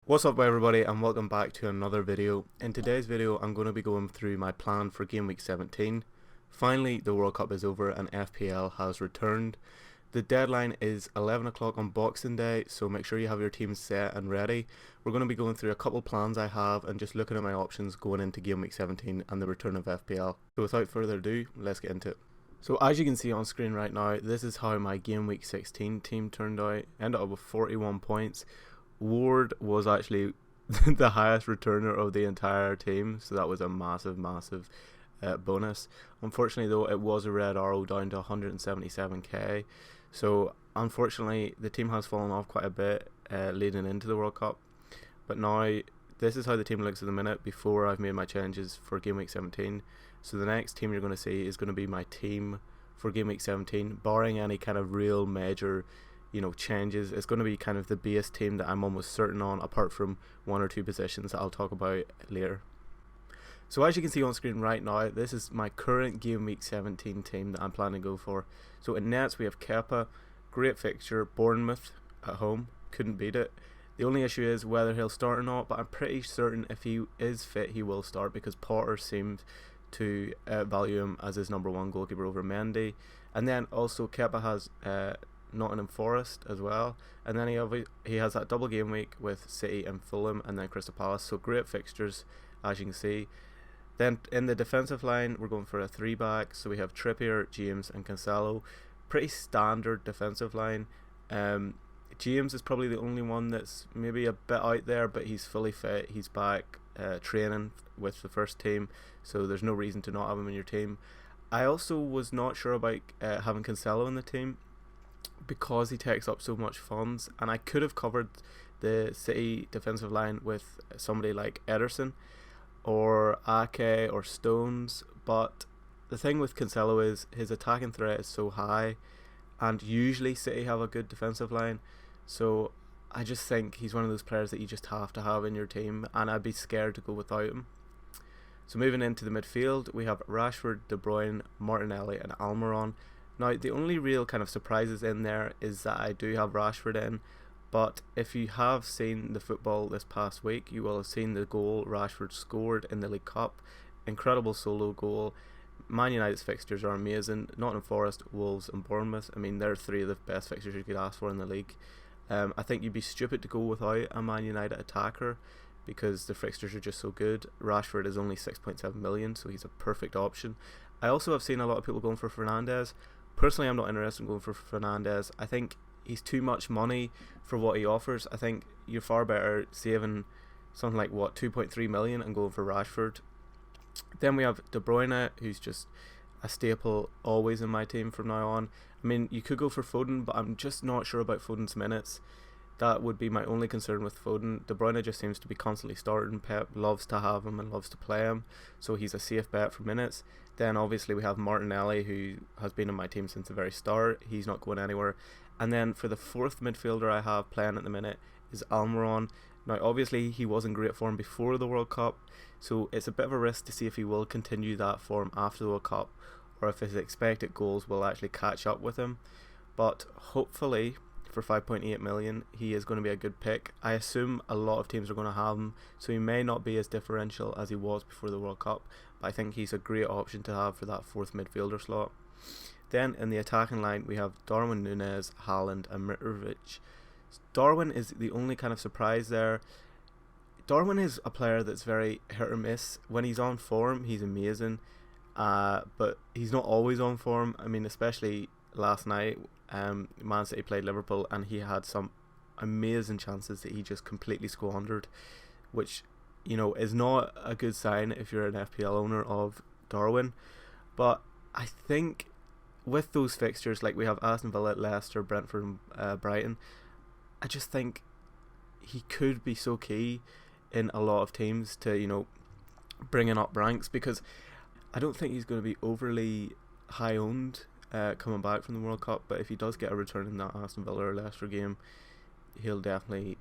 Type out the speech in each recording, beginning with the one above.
What's up everybody, and welcome back to another video. In today's video I'm going to be going through my plan for game week 17. Finally the World Cup is over and FPL has returned. The deadline is 11 o'clock on Boxing Day, so make sure you have your team set and ready. We're going to be going through a couple plans I have and just looking at my options going into game week 17 and the return of FPL. So without further ado, let's get into it. So as you can see on screen right now, this is how my game week 16 team turned out. Ended up with 41 points. Ward was actually the highest returner of the entire team, so that was a massive bonus. Unfortunately though, it was a red arrow down to 177k, so unfortunately the team has fallen off quite a bit leading into the World Cup. But now this is how the team looks at the minute before I've made my changes for game week 17. So the next team you're going to see is going to be my team for game week 17, barring any kind of real major changes. It's going to be kind of the base team that I'm almost certain on, apart from one or two positions that I'll talk about later. So as you can see on screen right now, this is my current game week 17 team that I'm planning to go for. So in nets we have Kepa, great fixture, Bournemouth at home, couldn't beat it. The only issue is whether he'll start or not, but I'm pretty certain if he is fit he will start, because Potter seems to value him as his number one goalkeeper over Mendy. And then also Kepa has Nottingham Forest as well, and then he has that double game week with City and Fulham and then Crystal Palace, so great fixtures as you can see. Then in the defensive line we're going for a 3-back, so we have Trippier, James and Cancelo. Pretty standard defensive line. James is probably the only one that's maybe a bit out there, but he's fully fit, he's back training with the first team, so there's no reason to not have him in your team. I also was not sure about having Cancelo in the team, because he takes up so much funds, and I could have covered the City defensive line with somebody like Ederson or Ake or Stones, but the thing with Cancelo is his attacking threat is so high, and usually City have a good defensive line, so I just think he's one of those players that you just have to have in your team, and I'd be scared to go without him. So moving into the midfield, we have Rashford, De Bruyne, Martinelli and Almiron. Now the only real kind of surprises in there is that I do have Rashford in, but if you have seen the football this past week, you will have seen the goal Rashford scored in the League Cup. Incredible solo goal. Man United's fixtures are amazing. Nottingham Forest, Wolves and Bournemouth, I mean they're three of the best fixtures you could ask for in the league. I think you'd be stupid to go without a Man United attacker, because the fixtures are just so good. Rashford is only 6.7 million, so he's a perfect option. I also have seen a lot of people going for Fernandes. Personally, I'm not interested in going for Fernandes. I think he's too much money for what he offers. I think you're far better saving something like 2.3 million and going for Rashford. Then we have De Bruyne, who's just a staple always in my team from now on. I mean, you could go for Foden, but I'm just not sure about Foden's minutes. That would be my only concern with Foden. De Bruyne just seems to be constantly starting. Pep loves to have him and loves to play him, so he's a safe bet for minutes. Then obviously we have Martinelli, who has been in my team since the very start. He's not going anywhere. And then for the fourth midfielder I have playing at the minute is Almiron. Now obviously he was in great form before the World Cup, so it's a bit of a risk to see if he will continue that form after the World Cup, or if his expected goals will actually catch up with him. But hopefully for 5.8 million he is going to be a good pick. I assume a lot of teams are going to have him, so he may not be as differential as he was before the World Cup, but I think he's a great option to have for that fourth midfielder slot. Then in the attacking line we have Darwin Núñez, Haaland and Mitrovic. Darwin is the only kind of surprise there. Darwin is a player that's very hit or miss. When he's on form he's amazing, but he's not always on form. I mean, especially last night, Man City played Liverpool and he had some amazing chances that he just completely squandered, which is not a good sign if you're an FPL owner of Darwin. But I think with those fixtures, like we have Aston Villa, Leicester, Brentford and Brighton, I just think he could be so key in a lot of teams to bringing up ranks, because I don't think he's going to be overly high owned coming back from the World Cup, but if he does get a return in that Aston Villa or Leicester game, he'll definitely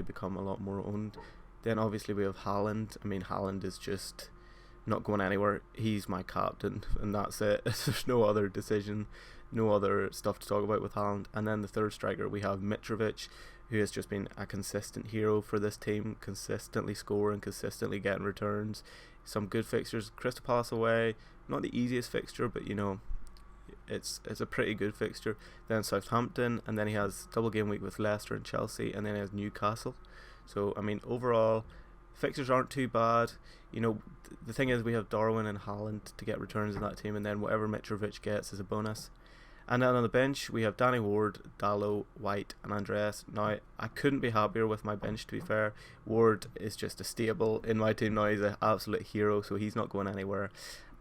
become a lot more owned. Then obviously we have Haaland. I mean, Haaland is just not going anywhere. He's my captain and that's it. There's no other decision, no other stuff to talk about with Haaland. And then the third striker we have Mitrovic, who has just been a consistent hero for this team, consistently scoring, consistently getting returns. Some good fixtures. Crystal Palace away, not the easiest fixture, but you know, it's a pretty good fixture. Then Southampton, and then he has double game week with Leicester and Chelsea, and then he has Newcastle. So I mean, overall, fixtures aren't too bad. You know, the thing is, we have Darwin and Haaland to get returns in that team, and then whatever Mitrovic gets is a bonus. And then on the bench, we have Danny Ward, Dalot, White, and Andreas. Now, I couldn't be happier with my bench, to be fair. Ward is just a staple in my team now. He's an absolute hero, so he's not going anywhere.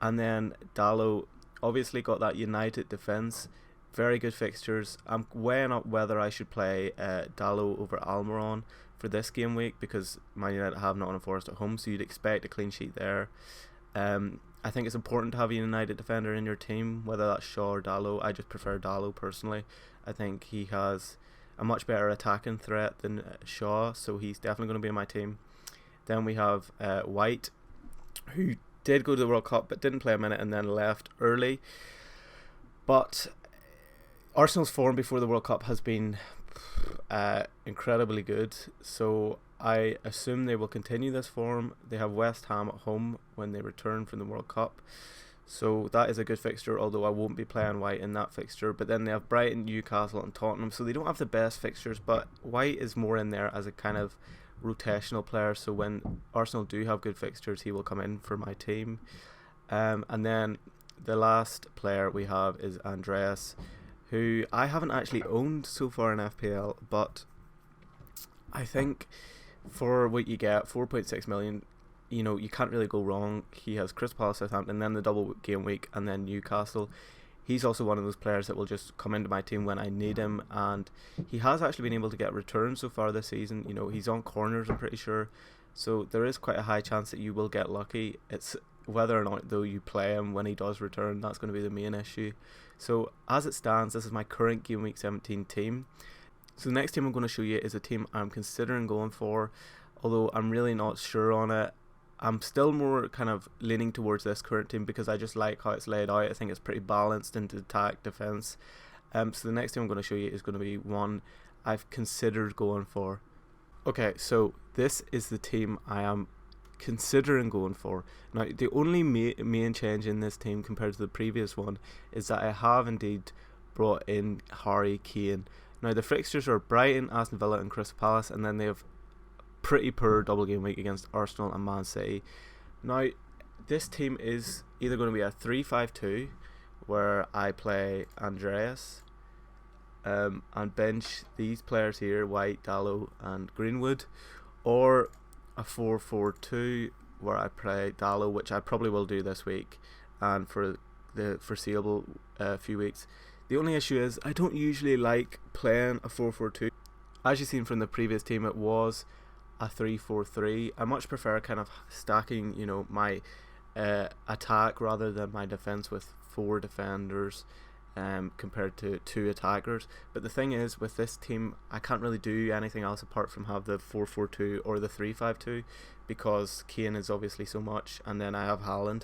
And then Dalot obviously got that United defence. Very good fixtures. I'm weighing up whether I should play Dalot over Almiron for this game week, because Man United have Nottingham Forest at home, so you'd expect a clean sheet there. I think it's important to have a United defender in your team, whether that's Shaw or Dalot. I just prefer Dalot personally. I think he has a much better attacking threat than Shaw, so he's definitely going to be in my team. Then we have White, who did go to the World Cup but didn't play a minute and then left early. But Arsenal's form before the World Cup has been incredibly good, so I assume they will continue this form. They have West Ham at home when they return from the World Cup, so that is a good fixture, although I won't be playing White in that fixture. But then they have Brighton, Newcastle and Tottenham, so they don't have the best fixtures, but White is more in there as a kind of rotational player, so when Arsenal do have good fixtures, he will come in for my team. And then the last player we have is Andreas, who I haven't actually owned so far in FPL, but I think for what you get, 4.6 million, you know, you can't really go wrong. He has Crystal Palace, Southampton, then the double game week, and then Newcastle. He's also one of those players that will just come into my team when I need him, and he has actually been able to get returns so far this season. You know, he's on corners, I'm pretty sure, so there is quite a high chance that you will get lucky. It's whether or not, though, you play him when he does return, that's going to be the main issue. So as it stands, this is my current Game Week 17 team. So the next team I'm going to show you is a team I'm considering going for, although I'm really not sure on it. I'm still more kind of leaning towards this current team because I just like how it's laid out. I think it's pretty balanced into attack, defence. So the next team I'm going to show you is going to be one I've considered going for. Okay, so this is the team I am considering going for. Now, the only main change in this team compared to the previous one is that I have indeed brought in Harry Kane. Now, the fixtures are Brighton, Aston Villa and Crystal Palace, and then they have pretty poor double game week against Arsenal and Man City. Now, this team is either going to be a 3-5-2, where I play Andreas and bench these players here, White, Dalot and Greenwood, or a 4-4-2, where I play Dalot, which I probably will do this week and for the foreseeable few weeks. The only issue is I don't usually like playing a 4-4-2. As you've seen from the previous team, it was a 3-4-3. I much prefer kind of stacking, you know, my attack rather than my defense with 4 defenders compared to 2 attackers. But the thing is, with this team, I can't really do anything else apart from have the 4-4-2 or the 3-5-2, because Kane is obviously so much, and then I have Haaland.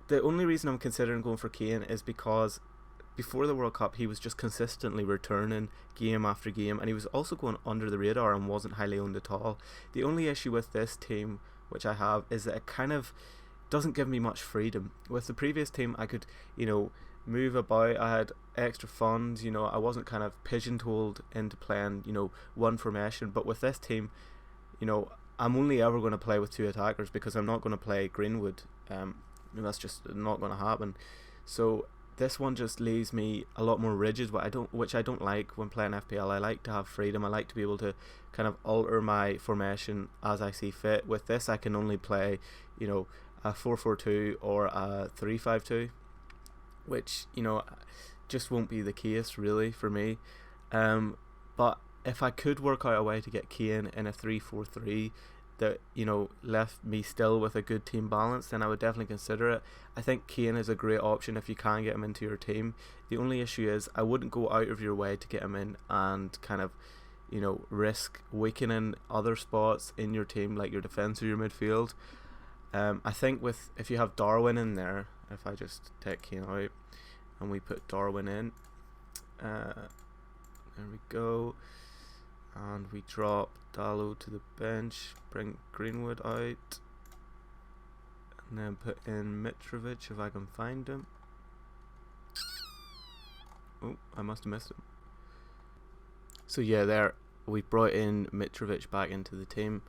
The only reason I'm considering going for Kane is because before the World Cup he was just consistently returning game after game, and he was also going under the radar and wasn't highly owned at all. The only issue with this team, which I have, is that it kind of doesn't give me much freedom. With the previous team, I could, you know, move about, I had extra funds, you know, I wasn't kind of pigeonholed into playing, you know, one formation. But with this team, you know, I'm only ever going to play with 2 attackers because I'm not going to play Greenwood. That's just not going to happen. So this one just leaves me a lot more rigid, which I don't like when playing FPL. I like to have freedom. I like to be able to kind of alter my formation as I see fit. With this, I can only play, you know, a 4-4-2 or a 3-5-2, which, you know, just won't be the case really for me. But if I could work out a way to get Kane in a 3-4-3 that, you know, left me still with a good team balance, then I would definitely consider it. I think Kane is a great option if you can get him into your team. The only issue is I wouldn't go out of your way to get him in and kind of, you know, risk weakening other spots in your team, like your defence or your midfield. I think if you have Darwin in there, if I just take Kane out and we put Darwin in, there we go. And we drop Dallo to the bench, bring Greenwood out, and then put in Mitrovic if I can find him. Oh, I must have missed him. So yeah, there we brought in Mitrovic back into the team.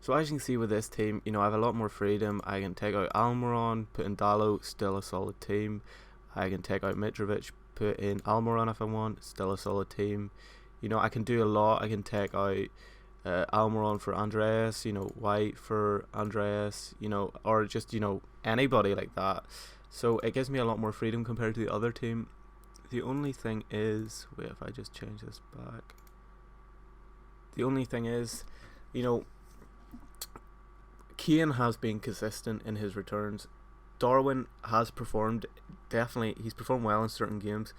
So as you can see with this team, you know, I have a lot more freedom. I can take out Almiron, put in Dallo, still a solid team. I can take out Mitrovic, put in Almiron if I want, still a solid team. You know, I can do a lot. I can take out Almiron for Andreas, you know, White for Andreas, you know, or just, you know, anybody like that. So it gives me a lot more freedom compared to the other team. The only thing is, wait, if I just change this back. The only thing is, you know, Keane has been consistent in his returns. Darwin has performed, definitely, he's performed well in certain games.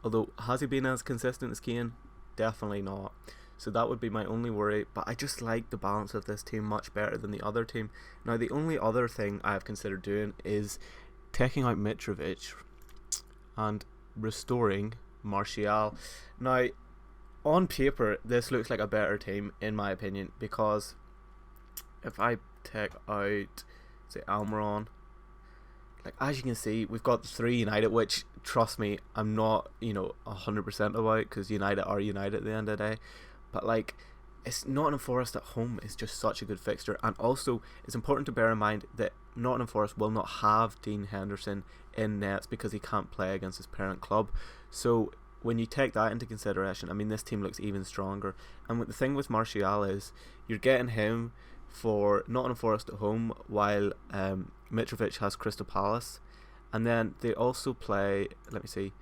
Although, has he been as consistent as Keane? Definitely not. So that would be my only worry. But I just like the balance of this team much better than the other team. Now, the only other thing I have considered doing is taking out Mitrovic and restoring Martial. Now, on paper, this looks like a better team, in my opinion, because if I take out, say, Almiron, like, as you can see, we've got 3 United, which, trust me, I'm not, you know, 100% about, because United are United at the end of the day. But, like, it's Nottingham Forest at home is just such a good fixture. And also, it's important to bear in mind that Nottingham Forest will not have Dean Henderson in nets because he can't play against his parent club. So, when you take that into consideration, I mean, this team looks even stronger. And the thing with Martial is, you're getting him for Nottingham Forest at home, while Mitrovic has Crystal Palace, and then they also play. Let me see.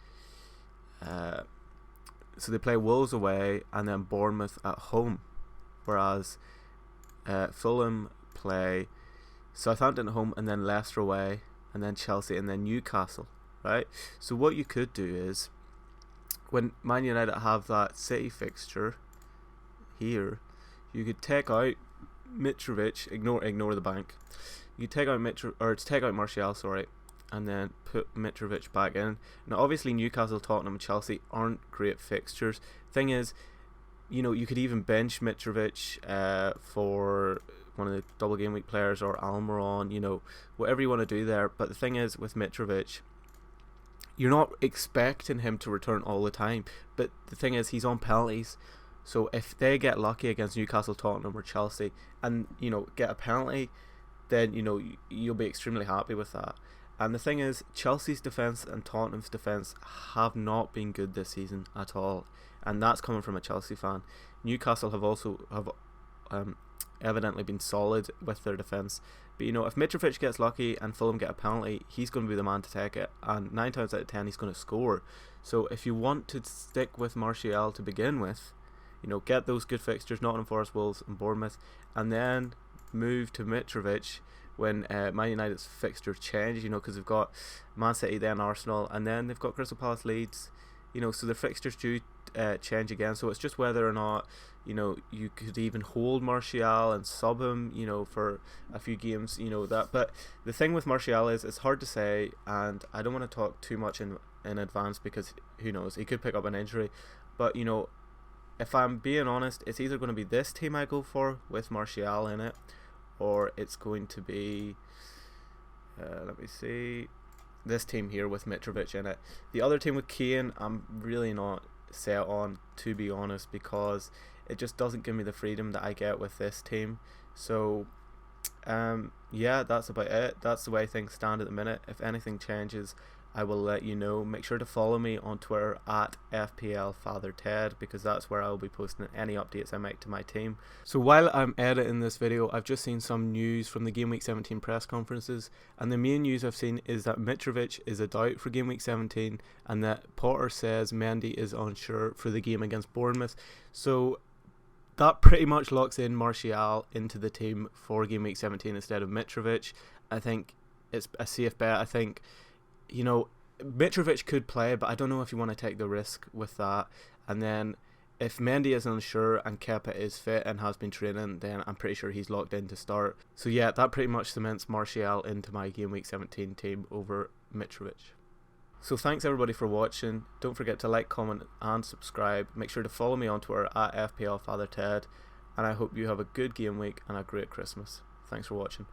So they play Wolves away and then Bournemouth at home, whereas Fulham play Southampton at home and then Leicester away and then Chelsea and then Newcastle. Right. So what you could do is, when Man United have that City fixture here, you could take out Mitrovic, ignore the bank. You take out Martial, sorry, and then put Mitrovic back in. Now, obviously, Newcastle, Tottenham, and Chelsea aren't great fixtures. Thing is, you know, you could even bench Mitrovic for one of the double game week players or Almiron, you know, whatever you want to do there. But the thing is, with Mitrovic, you're not expecting him to return all the time. But the thing is, he's on penalties. So if they get lucky against Newcastle, Tottenham or Chelsea and, you know, get a penalty, then, you know, you'll be extremely happy with that. And the thing is, Chelsea's defence and Tottenham's defence have not been good this season at all. And that's coming from a Chelsea fan. Newcastle have evidently been solid with their defence. But, you know, if Mitrovic gets lucky and Fulham get a penalty, he's going to be the man to take it. And 9 times out of 10, he's going to score. So if you want to stick with Martial to begin with, you know, get those good fixtures, Nottingham Forest, Wolves and Bournemouth, and then move to Mitrovic when Man United's fixtures change, you know, because they've got Man City, then Arsenal, and then they've got Crystal Palace, Leeds, you know, so their fixtures do change again. So it's just whether or not, you know, you could even hold Martial and sub him, you know, for a few games, you know, that. But the thing with Martial is, it's hard to say, and I don't want to talk too much in advance because who knows, he could pick up an injury. But, you know, if I'm being honest, it's either going to be this team I go for with Martial in it, or it's going to be, let me see, this team here with Mitrovic in it. The other team with Keane, I'm really not set on, to be honest, because it just doesn't give me the freedom that I get with this team. So, yeah, that's about it. That's the way things stand at the minute. If anything changes, I will let you know. Make sure to follow me on Twitter at FPLFatherTed, because that's where I will be posting any updates I make to my team. So while I'm editing this video, I've just seen some news from the Game Week 17 press conferences, and the main news I've seen is that Mitrovic is a doubt for Game Week 17 and that Potter says Mendy is unsure for the game against Bournemouth. So that pretty much locks in Martial into the team for Game Week 17 instead of Mitrovic. I think it's a safe bet. I think, you know, Mitrovic could play, but I don't know if you want to take the risk with that. And then if Mendy is unsure and Kepa is fit and has been training, then I'm pretty sure he's locked in to start. So yeah, that pretty much cements Martial into my Game Week 17 team over Mitrovic. So thanks everybody for watching. Don't forget to like, comment and subscribe. Make sure to follow me on Twitter at FPLFatherTed, and I hope you have a good game week and a great Christmas. Thanks for watching.